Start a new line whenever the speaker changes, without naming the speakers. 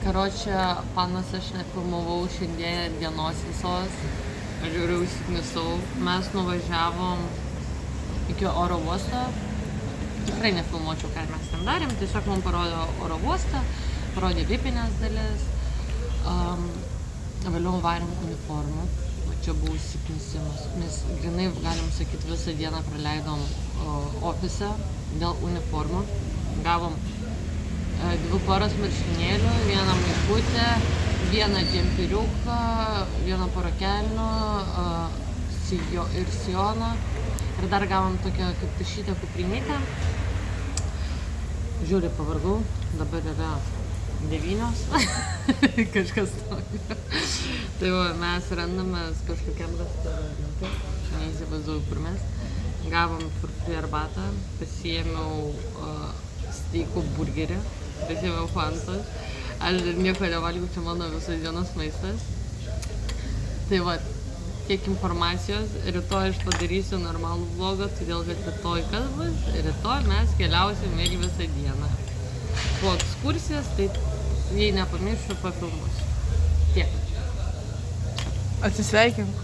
Karočią, panas, aš nefilmavau šiandien dienos visos. Aš žiūriu, užsiknisau. Mes nuvažiavom iki oro uosto. Tikrai nefilmuočiau, ką mes ten darėm. Tiesiog mums parodė oro uostą, parodė vipinės dalis. Vėliau varėm uniformų. Čia buvo užsiknisimas. Mes grinai, galim sakyti, visą dieną praleidom ofise dėl uniformų. Gavom 2 poras marškinėlių, 1 maikutę, 1 džempiriuką, 1 porą kelnių ir sijoną. Ir dar gavom tokią kaip tušytę kuprinytę. Žiūri, pavargau, dabar yra 9. Kažkas tokio. Tai va, mes randamės kažkokiam restorane. Neįsivaizduoju, kur mes. Gavom prie arbatą, pasiėmiau steiko burgerį, pasiėmiau fantos. Aš dar nieko nevalgiau, čia mano visos dienos maistas. Tai va, tiek informacijos. Rytoj aš padarysiu normalų vlogą, todėl kad rytoj kas bus? Rytoj mes keliausim ir visą dieną. Po ekskursijas, tai jei nepamiršiu, pafilmuosiu. Tiek.
Atsisveikink.